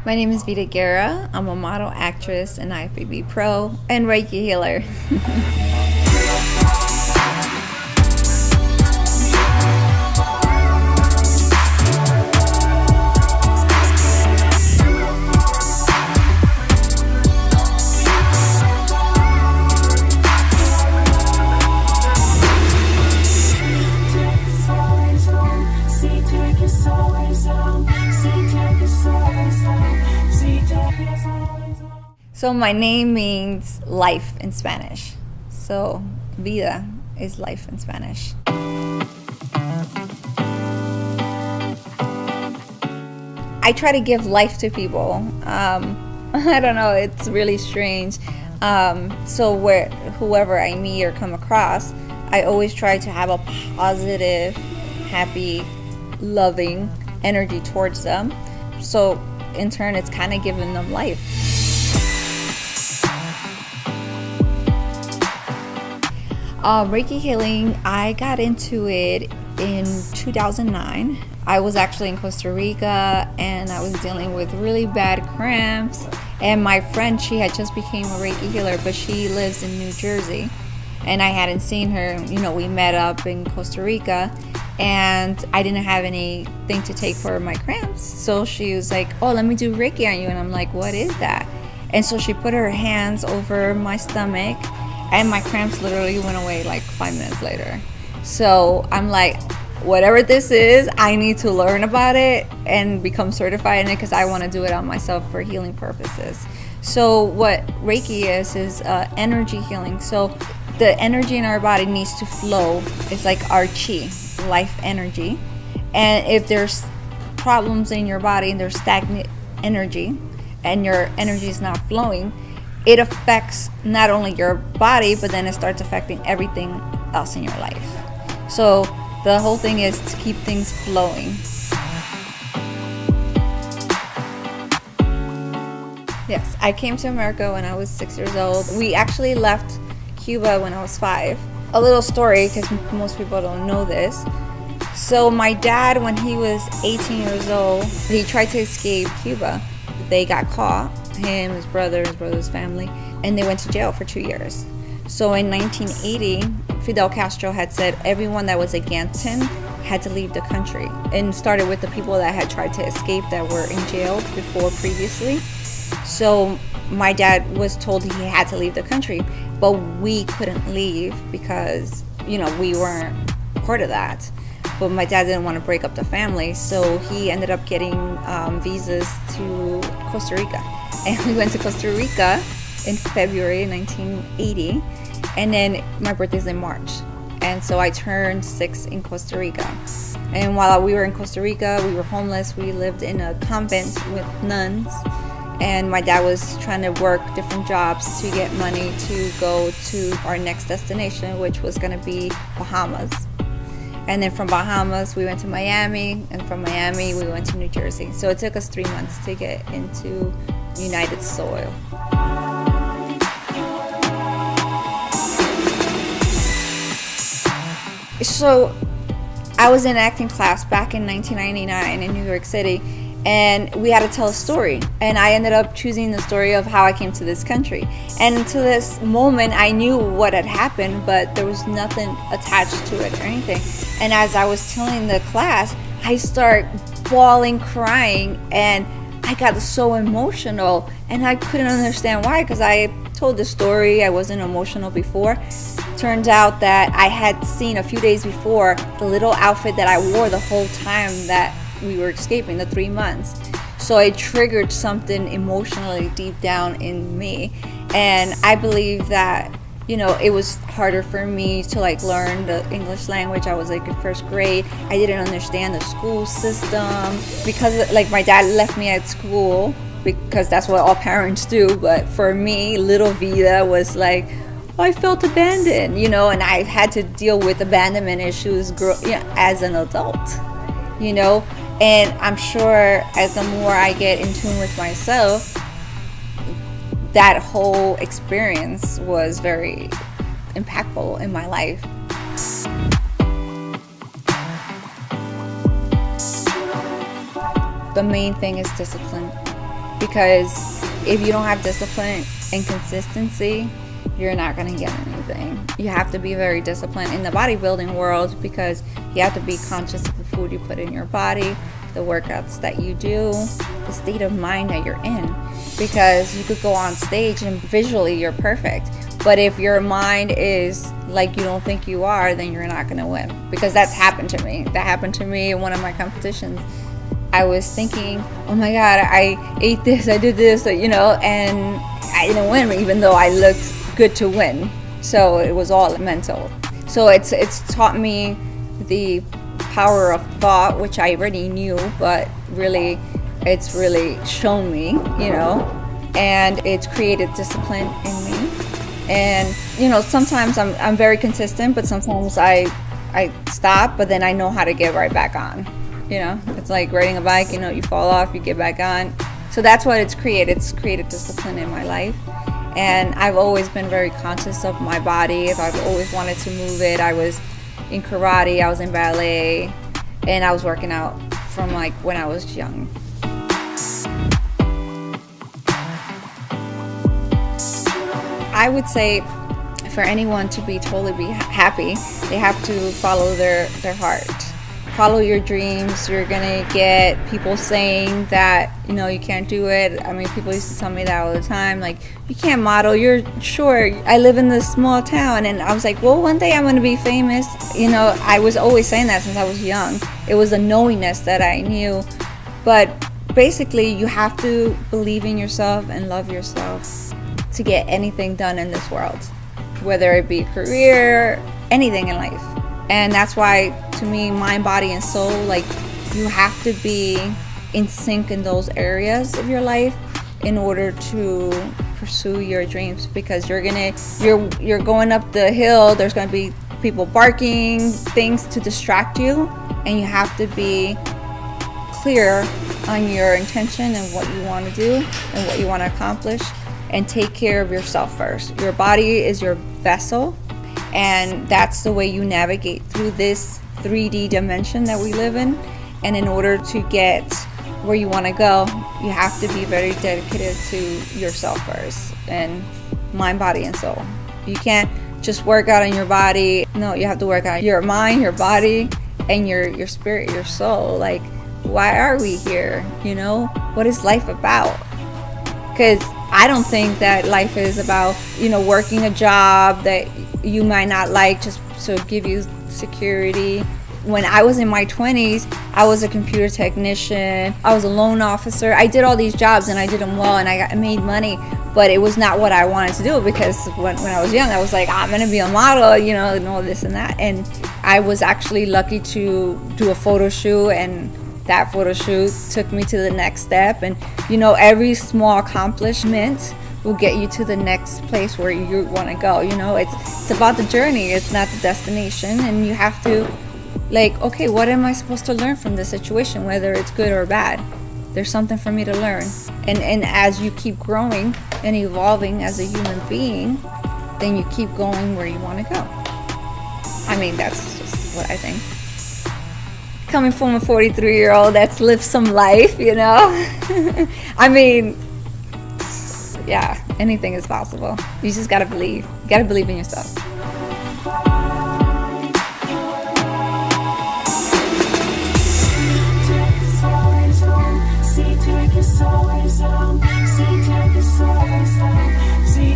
My name is Vida Guerra. I'm a model, actress, and IFBB pro and Reiki healer. So my name means life in Spanish. So vida is life in Spanish. I try to give life to people. I don't know, it's really strange. So whoever I meet or come across, I always try to have a positive, happy, loving energy towards them. So in turn, it's kind of giving them life. Reiki healing, I got into it in 2009. I was actually in Costa Rica and I was dealing with really bad cramps. And my friend, she had just became a Reiki healer, but she lives in New Jersey. And I hadn't seen her, we met up in Costa Rica and I didn't have anything to take for my cramps. So she was like, oh, let me do Reiki on you. And I'm like, what is that? And so she put her hands over my stomach and my cramps literally went away like 5 minutes later. So I'm like, whatever this is, I need to learn about it and become certified in it because I want to do it on myself for healing purposes. So what Reiki is energy healing. So the energy in our body needs to flow. It's like our chi, life energy. And if there's problems in your body and there's stagnant energy and your energy is not flowing, it affects not only your body, but then it starts affecting everything else in your life. So the whole thing is to keep things flowing. Yes, I came to America when I was 6 years old. We actually left Cuba when I was 5. A little story, because most people don't know this. So my dad, when he was 18 years old, he tried to escape Cuba. They got caught, him, his brother's family, and they went to jail for 2 years. So in 1980, Fidel Castro had said everyone that was against him had to leave the country, and started with the people that had tried to escape that were in jail before previously. So my dad was told he had to leave the country, but we couldn't leave because, we weren't part of that. But my dad didn't want to break up the family, so he ended up getting visas to Costa Rica. And we went to Costa Rica in February 1980, and then my birthday's in March. And so I turned 6 in Costa Rica. And while we were in Costa Rica, we were homeless. We lived in a convent with nuns. And my dad was trying to work different jobs to get money to go to our next destination, which was going to be Bahamas. And then from Bahamas, we went to Miami, and from Miami, we went to New Jersey. So it took us 3 months to get into United soil. So I was in acting class back in 1999 in New York City, and we had to tell a story. And I ended up choosing the story of how I came to this country. And to this moment, I knew what had happened, but there was nothing attached to it or anything. And as I was telling the class, I start bawling, crying, and I got so emotional, and I couldn't understand why, because I told the story, I wasn't emotional before. Turns out that I had seen a few days before the little outfit that I wore the whole time that we were escaping, the 3 months. So it triggered something emotionally deep down in me. And I believe that, it was harder for me to learn the English language. I was in first grade. I didn't understand the school system because my dad left me at school because that's what all parents do. But for me, little Vida was I felt abandoned, and I had to deal with abandonment issues as an adult, And I'm sure as the more I get in tune with myself, that whole experience was very impactful in my life. The main thing is discipline. because if you don't have discipline and consistency, you're not going to get anything. You have to be very disciplined in the bodybuilding world, because you have to be conscious of the food you put in your body, the workouts that you do, the state of mind that you're in, because you could go on stage and visually you're perfect, but if your mind is like you don't think you are, then you're not going to win. Because that's happened to me. That happened to me in one of my competitions. I was thinking, oh my God, I ate this, I did this, and I didn't win, even though I looked good to win. So it was all mental. So it's taught me the power of thought, which I already knew, but really it's really shown me, and it's created discipline in me. And sometimes I'm very consistent, but sometimes I stop, but then I know how to get right back on. It's like riding a bike, you fall off, you get back on. So that's what it's created. It's created discipline in my life. And I've always been very conscious of my body. I've always wanted to move it. I was in karate, I was in ballet, and I was working out from like when I was young. I would say for anyone to be totally happy, they have to follow their heart. Follow your dreams. You're gonna get people saying that you can't do it. I mean, people used to tell me that all the time, like, you can't model, you're sure. I live in this small town, and I was like, well, one day I'm gonna be famous. I was always saying that since I was young. It was a knowingness that I knew. But basically, you have to believe in yourself and love yourself to get anything done in this world, whether it be career, anything in life. And that's why, to me, mind, body, and soul, like, you have to be in sync in those areas of your life in order to pursue your dreams. Because you're going up the hill, there's going to be people barking, things to distract you, and you have to be clear on your intention and what you want to do and what you want to accomplish, and take care of yourself first. Your body is your vessel, and that's the way you navigate through this 3D dimension that we live in. And in order to get where you want to go, you have to be very dedicated to yourself first, and mind, body, and soul. You can't just work out on your body. No, you have to work on your mind, your body, and your spirit, your soul. Like, why are we here? What is life about? Because I don't think that life is about, working a job that you might not like just to give you security. When I was in my 20s, I was a computer technician, I was a loan officer. I did all these jobs and I did them well, and I made money, but it was not what I wanted to do. Because when I was young, I was like, I'm gonna be a model, and all this and that. And I was actually lucky to do a photo shoot, and that photo shoot took me to the next step. And every small accomplishment will get you to the next place where you want to go. It's about the journey, it's not the destination. And you have to, like, okay, what am I supposed to learn from this situation, whether it's good or bad? There's something for me to learn. And as you keep growing and evolving as a human being, then you keep going where you want to go. I mean, that's just what I think. Coming from a 43-year-old that's lived some life, I mean, yeah, anything is possible. You just gotta believe. You gotta believe in yourself. See,